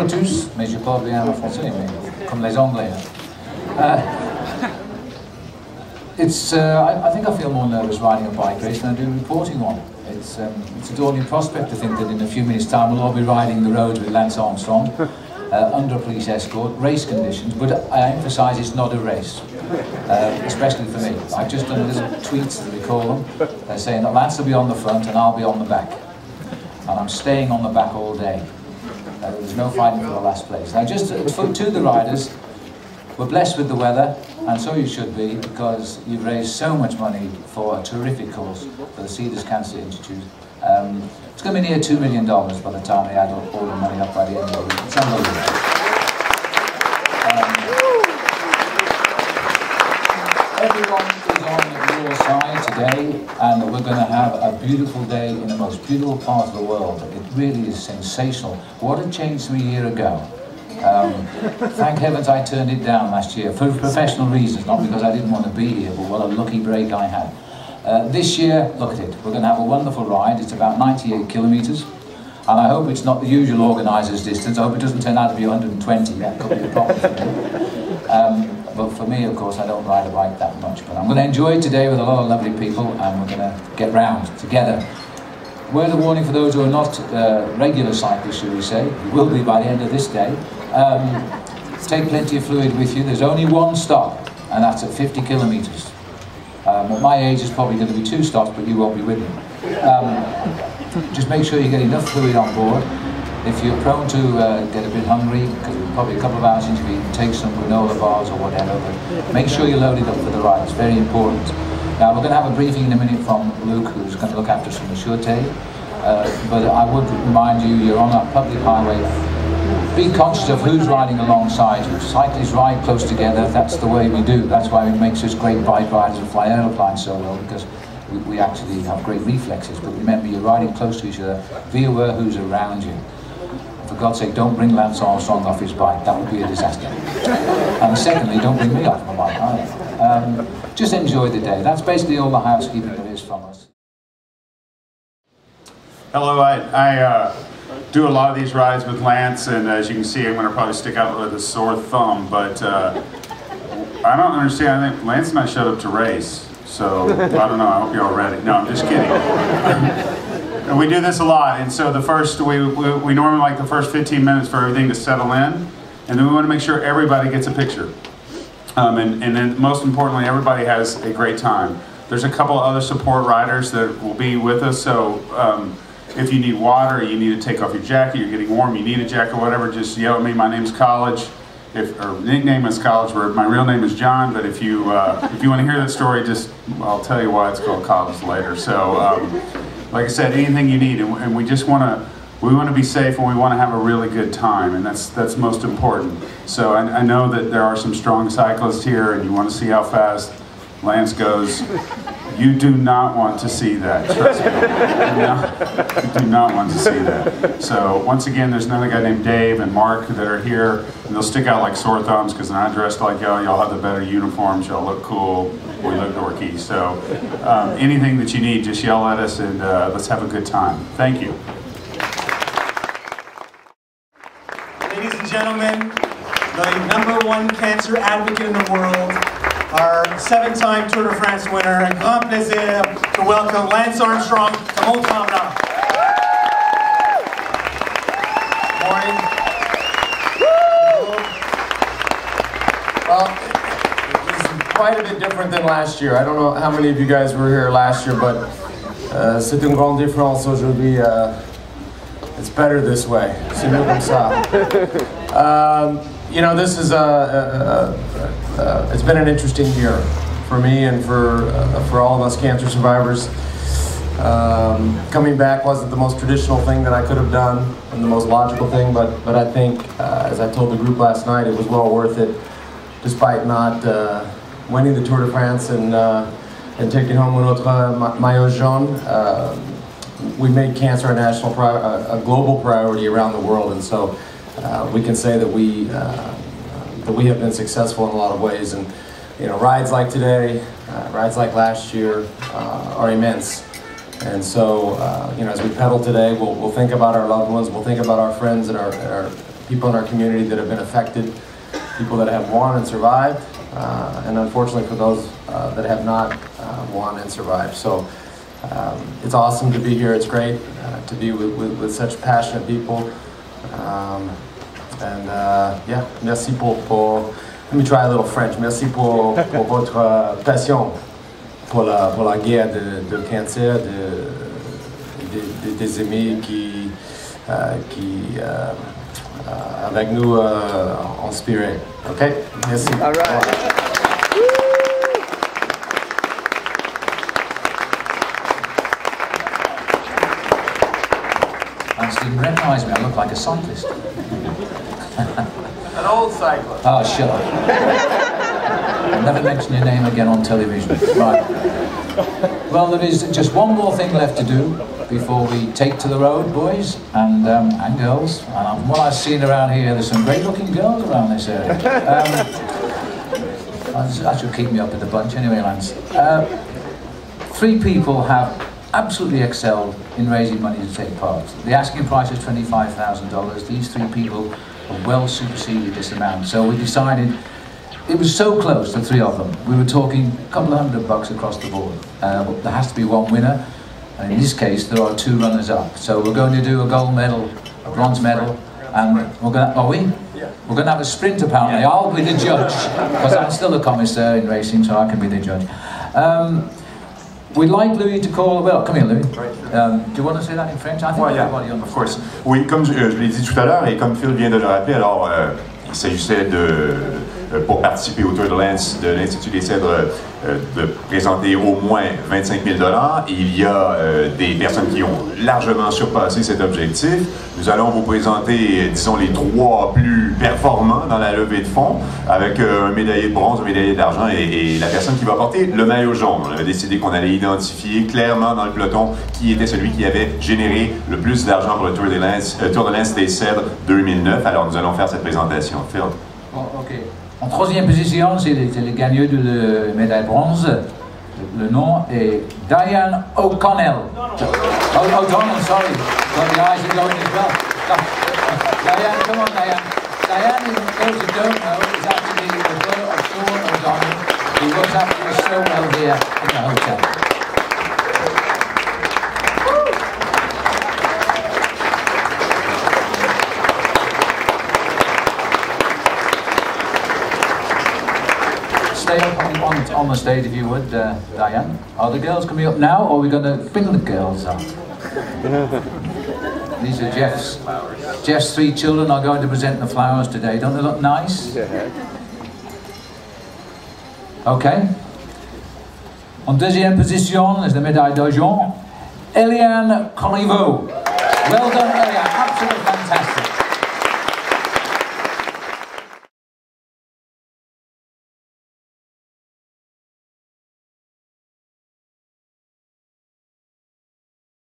tous, mais je parle bien en français, mais comme les Anglais. I think I feel more nervous riding a bike race than I do reporting one. It's a daunting prospect to think that in a few minutes' time we'll all be riding the roads with Lance Armstrong under police escort, race conditions, but I emphasise it's not a race, especially for me. I've just done little tweets, as we call them, saying that Lance will be on the front and I'll be on the back. And I'm staying on the back all day. There's no fighting for the last place. Now just to the riders, we're blessed with the weather, and so you should be, because you've raised so much money for a terrific cause for the Cedars Cancer Institute. It's going to be near $2 million by the time they add all the money up by the end of it. It's unbelievable. Everyone is on your side today, and we're going to have a beautiful day in the most beautiful part of the world. It really is sensational. What had changed from a year ago? Thank heavens I turned it down last year for professional reasons, not because I didn't want to be here, but what a lucky break I had. This year, look at it, we're going to have a wonderful ride. It's about 98 kilometres, and I hope it's not the usual organiser's distance. I hope it doesn't turn out to be 120, that could be a problem for me. But for me, of course, I don't ride a bike that much, but I'm going to enjoy it today with a lot of lovely people, and we're going to get round together. Word of warning for those who are not regular cyclists, shall we say, you will be by the end of this day. Take plenty of fluid with you. There's only one stop, and that's at 50 kilometres. At my age, it's probably going to be 2 stops, but you won't be with me. Just make sure you get enough fluid on board. If you're prone to get a bit hungry, because probably a couple of hours into you can take some granola bars or whatever, but make sure you're loaded up for the ride. It's very important. Now, we're going to have a briefing in a minute from Luke, who's going to look after some sûreté. But I would remind you, you're on a public highway. Be conscious of who's riding alongside you. Cyclists ride close together. That's the way we do. That's why we make such great bike riders and fly aeroplanes so well, because we actually have great reflexes. But remember, you're riding close to each other. Be aware who's around you. For God's sake, don't bring Lance Armstrong off his bike. That would be a disaster. And secondly, don't bring me off my bike either. Just enjoy the day. That's basically all the housekeeping there is from us. Hello, I do a lot of these rides with Lance, and as you can see, I'm going to probably stick out with a sore thumb, but I don't understand. I think Lance and I showed up to race, so I don't know. I hope you're all ready. No, I'm just kidding. And we do this a lot, and so the first, we normally like the first 15 minutes for everything to settle in, and then we want to make sure everybody gets a picture. And then most importantly, everybody has a great time. There's a couple other support riders that will be with us, so if you need water, you need to take off your jacket, you're getting warm, you need a jacket, whatever, just yell at me. My name's College, or nickname is College, where my real name is John, but if you want to hear that story, I'll tell you why it's called College later. So, like I said, anything you need, and we just want to be safe, and we want to have a really good time, and that's most important. So I know that there are some strong cyclists here, and you want to see how fast Lance goes. You do not want to see that, trust me. You do not want to see that. So once again, there's another guy named Dave and Mark that are here, and they'll stick out like sore thumbs because they're not dressed like y'all. Y'all have the better uniforms, y'all look cool, we look dorky. So anything that you need, just yell at us, and let's have a good time. Thank you. Ladies and gentlemen, the #1 cancer advocate in the world, our 7-time Tour de France winner, un grand plaisir to welcome Lance Armstrong to Mont-Tremblant. Morning. Well, it's quite a bit different than last year. I don't know how many of you guys were here last year, but c'est une grande différence aujourd'hui. It's better this way. C'est mieux comme ça. You know, this is it's been an interesting year for me and for all of us cancer survivors. Coming back wasn't the most traditional thing that I could have done and the most logical thing, but I think, as I told the group last night, it was well worth it, despite not winning the Tour de France and taking home notre maillot jaune. We made cancer a global priority around the world, and so we can say that we have been successful in a lot of ways. And you know, rides like today, rides like last year are immense. And so you know, as we pedal today, we'll think about our loved ones, we'll think about our friends and our people in our community that have been affected, people that have won and survived, and unfortunately for those that have not won and survived. So it's awesome to be here. It's great to be with such passionate people. Yeah, merci pour, let me try a little French. Merci pour votre passion pour la guerre de cancer, des amis qui avec nous en spirit. Ok? Merci. All right. Didn't recognise me, I look like a cyclist. An old cyclist. Oh, shut up. I'll never mention your name again on television. Right. Well, there is just one more thing left to do before we take to the road, boys and girls. And from what I've seen around here, there's some great-looking girls around this area. That should keep me up with the bunch anyway, Lance. 3 people have absolutely excelled in raising money to take part. The asking price is $25,000. These 3 people have well superseded this amount. So we decided, it was so close, the 3 of them. We were talking a couple of $100 across the board. But there has to be one winner, and in this case there are 2 runners-up. So we're going to do a gold medal, a bronze medal, and we're going to, are we? Yeah. We're going to have a sprint apparently. I'll be the judge, because I'm still a commissaire in racing, so I can be the judge. We'd like Louis to call, well, come here Louis. Do you want to say that in French? I think everybody understands. Of course. Oui, comme je l'ai dit tout à l'heure, et comme Phil vient de le rappeler, alors il s'agissait pour participer au Tour de Lens de l'Institut des Cèdres, de présenter au moins 25 000 $. Il y a des personnes qui ont largement surpassé cet objectif. Nous allons vous présenter, disons, les 3 plus performants dans la levée de fonds, avec un médaillé de bronze, un médaillé d'argent et la personne qui va porter le maillot jaune. On avait décidé qu'on allait identifier clairement dans le peloton qui était celui qui avait généré le plus d'argent pour le Tour de Lens des Cèdres 2009. Alors nous allons faire cette présentation. Phil. Oh, ok. En 3e position, c'est le gagnant de la médaille bronze. Le nom est Diane O'Connell. O'Donnell, sorry. Got the eyes are going as well. Diane, come on, Diane. Diane, those who don't know, is actually the brother of Sean O'Donnell, who looks after us so well here in the hotel. Stay up on the stage if you would, Diane. Are the girls coming up now, or are we going to bring the girls up? These are Jeff's 3 children are going to present the flowers today. Don't they look nice? Okay. En 2e position is the médaille d'argent, Eliane Corriveau. Well done, Eliane. Absolutely fantastic.